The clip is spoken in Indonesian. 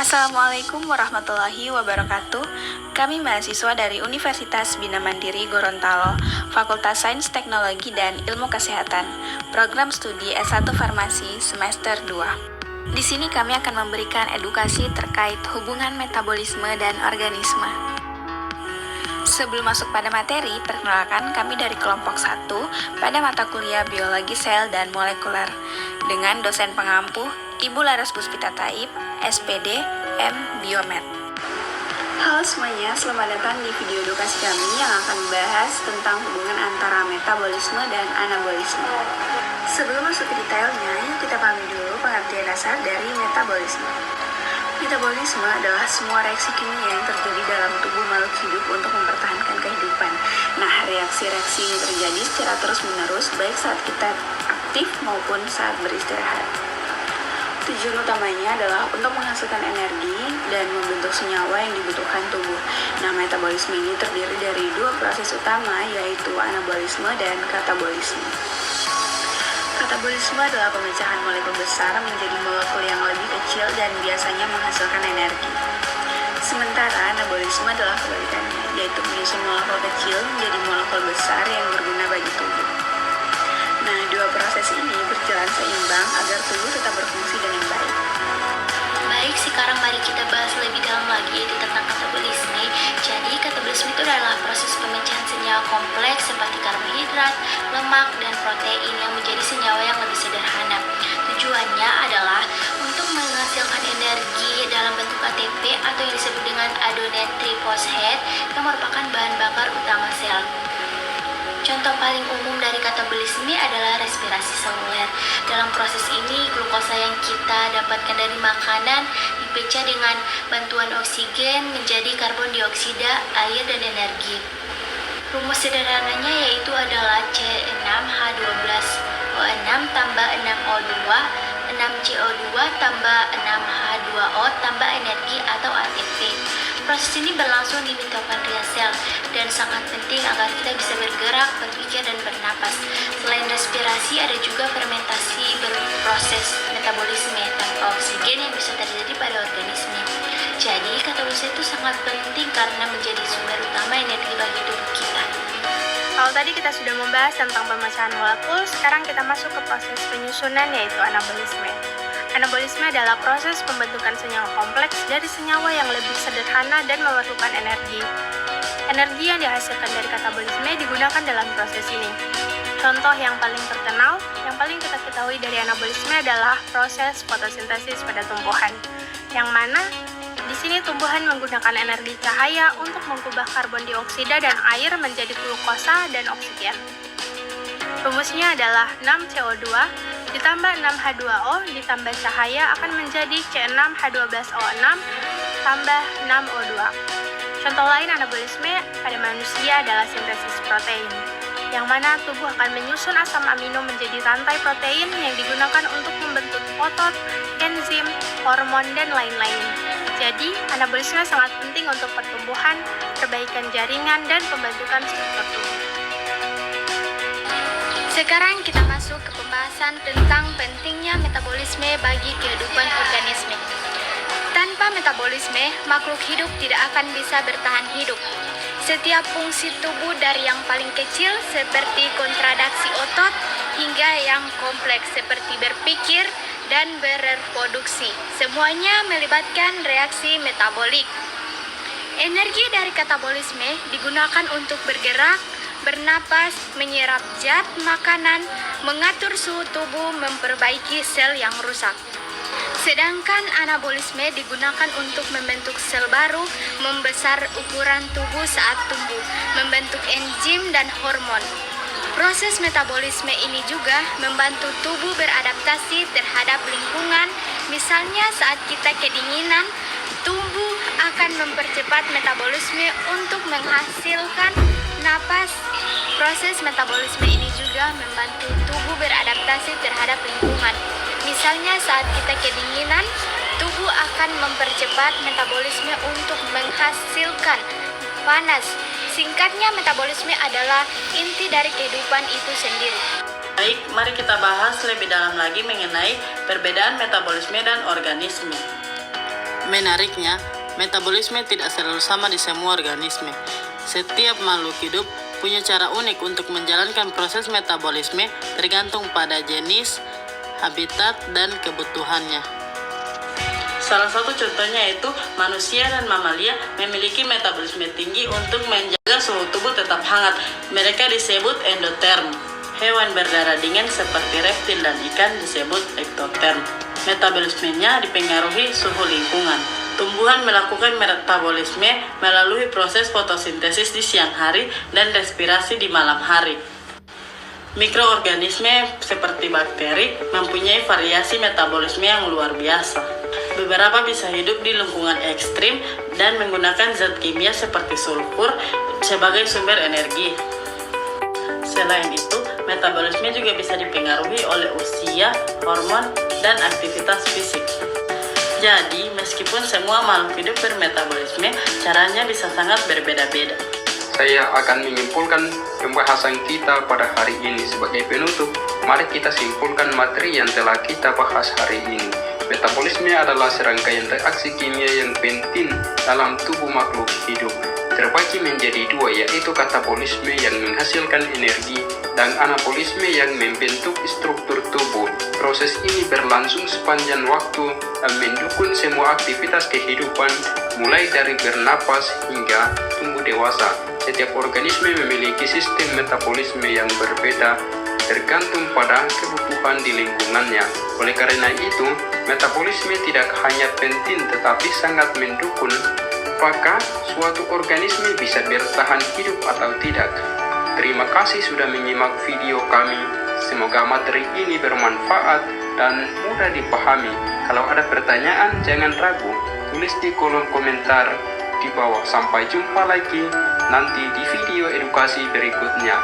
Assalamualaikum warahmatullahi wabarakatuh. Kami mahasiswa dari Universitas Bina Mandiri Gorontalo, Fakultas Sains Teknologi dan Ilmu Kesehatan, program studi S1 Farmasi semester 2. Di sini kami akan memberikan edukasi terkait hubungan metabolisme dan organisme. Sebelum masuk pada materi, perkenalkan kami dari kelompok 1 pada mata kuliah Biologi Sel dan Molekuler dengan dosen pengampu Ibu Laras Puspita Taib, SPD, M. Biomed. Halo semuanya, selamat datang di video edukasi kami yang akan membahas tentang hubungan antara metabolisme dan anabolisme. Sebelum masuk ke detailnya, yuk kita pahami dulu pengertian dasar dari metabolisme. Metabolisme adalah semua reaksi kimia yang terjadi dalam tubuh makhluk hidup untuk mempertahankan kehidupan. Nah, reaksi-reaksi ini terjadi secara terus-menerus baik saat kita aktif maupun saat beristirahat. Tujuan utamanya adalah untuk menghasilkan energi dan membentuk senyawa yang dibutuhkan tubuh. Nah, metabolisme ini terdiri dari dua proses utama, yaitu anabolisme dan katabolisme. Katabolisme adalah pemecahan molekul besar menjadi molekul yang lebih kecil dan biasanya menghasilkan energi. Sementara anabolisme adalah kebalikannya, yaitu menyusun molekul kecil menjadi molekul besar yang berguna bagi tubuh. Nah, dua proses ini berjalan seimbang agar tubuh tetap berfungsi dengan baik. Baik, sekarang mari kita bahas lebih dalam lagi yaitu tentang katabolisme. Jadi, katabolisme itu adalah proses pemecahan senyawa kompleks seperti karbohidrat, lemak, dan protein yang menjadi senyawa yang lebih sederhana. Tujuannya adalah untuk menghasilkan energi dalam bentuk ATP atau yang disebut dengan adenyl triphosphate yang merupakan bahan bakar utama sel. Contoh paling umum dari katabolisme adalah respirasi seluler. Dalam proses ini, glukosa yang kita dapatkan dari makanan dipecah dengan bantuan oksigen menjadi karbon dioksida, air, dan energi. Rumus sederhananya yaitu adalah C6H12O6 tambah 6O2, 6CO2 tambah 6H2O tambah energi atau ATP. Proses ini berlangsung di mitokondria sel dan sangat penting agar kita bisa bergerak, berpikir, dan bernapas. Selain respirasi, ada juga fermentasi berproses metabolisme tanpa oksigen yang bisa terjadi pada organisme. Jadi, katabolisme itu sangat penting karena menjadi sumber utama energi bagi tubuh kita. Kalau tadi kita sudah membahas tentang pemecahan molekul, sekarang kita masuk ke proses penyusunan yaitu anabolisme. Anabolisme adalah proses pembentukan senyawa kompleks dari senyawa yang lebih sederhana dan memerlukan energi. Energi yang dihasilkan dari katabolisme digunakan dalam proses ini. Contoh yang paling terkenal, yang paling kita ketahui dari anabolisme adalah proses fotosintesis pada tumbuhan, yang mana di sini tumbuhan menggunakan energi cahaya untuk mengubah karbon dioksida dan air menjadi glukosa dan oksigen. Rumusnya adalah 6CO2 ditambah 6H2O ditambah cahaya akan menjadi C6H12O6 tambah 6O2. Contoh lain anabolisme pada manusia adalah sintesis protein, yang mana tubuh akan menyusun asam amino menjadi rantai protein yang digunakan untuk membentuk otot, enzim, hormon, dan lain-lain. Jadi, anabolisme sangat penting untuk pertumbuhan, perbaikan jaringan, dan pembentukan struktur tubuh. Sekarang kita masuk ke pembahasan tentang pentingnya metabolisme bagi kehidupan organisme. Tanpa metabolisme, makhluk hidup tidak akan bisa bertahan hidup. Setiap fungsi tubuh dari yang paling kecil seperti kontraksi otot hingga yang kompleks seperti berpikir dan bereproduksi, semuanya melibatkan reaksi metabolik. Energi dari katabolisme digunakan untuk bergerak, bernapas, menyerap zat makanan, mengatur suhu tubuh, memperbaiki sel yang rusak. Sedangkan anabolisme digunakan untuk membentuk sel baru, membesar ukuran tubuh saat tumbuh, membentuk enzim dan hormon. Proses metabolisme ini juga membantu tubuh beradaptasi terhadap lingkungan. Misalnya saat kita kedinginan, tubuh akan mempercepat metabolisme untuk menghasilkan napas. Proses metabolisme ini juga membantu tubuh beradaptasi terhadap lingkungan. Misalnya saat kita kedinginan, tubuh akan mempercepat metabolisme untuk menghasilkan panas. Singkatnya, metabolisme adalah inti dari kehidupan itu sendiri. Baik, mari kita bahas lebih dalam lagi mengenai perbedaan metabolisme dan organisme. Menariknya, metabolisme tidak selalu sama di semua organisme. Setiap makhluk hidup punya cara unik untuk menjalankan proses metabolisme tergantung pada jenis, habitat, dan kebutuhannya. Salah satu contohnya yaitu manusia dan mamalia memiliki metabolisme tinggi untuk menjaga suhu tubuh tetap hangat. Mereka disebut endoterm. Hewan berdarah dingin seperti reptil dan ikan disebut ektoterm. Metabolismenya dipengaruhi suhu lingkungan. Tumbuhan melakukan metabolisme melalui proses fotosintesis di siang hari dan respirasi di malam hari. Mikroorganisme seperti bakteri mempunyai variasi metabolisme yang luar biasa. Beberapa bisa hidup di lingkungan ekstrim dan menggunakan zat kimia seperti sulfur sebagai sumber energi. Selain itu, metabolisme juga bisa dipengaruhi oleh usia, hormon, dan aktivitas fisik. Jadi, meskipun semua makhluk hidup bermetabolisme, caranya bisa sangat berbeda-beda. Saya akan menyimpulkan pembahasan kita pada hari ini. Sebagai penutup, mari kita simpulkan materi yang telah kita bahas hari ini. Metabolisme adalah serangkaian reaksi kimia yang penting dalam tubuh makhluk hidup. Terbagi menjadi dua, yaitu katabolisme yang menghasilkan energi dan anabolisme yang membentuk struktur tubuh. Proses ini berlangsung sepanjang waktu dan mendukung semua aktivitas kehidupan, mulai dari bernapas hingga tumbuh dewasa. Setiap organisme memiliki sistem metabolisme yang berbeda tergantung pada kebutuhan di lingkungannya. Oleh karena itu, metabolisme tidak hanya penting tetapi sangat mendukung apakah suatu organisme bisa bertahan hidup atau tidak. Terima kasih sudah menyimak video kami. Semoga materi ini bermanfaat dan mudah dipahami. Kalau ada pertanyaan, jangan ragu, tulis di kolom komentar di bawah. Sampai jumpa lagi nanti di video edukasi berikutnya.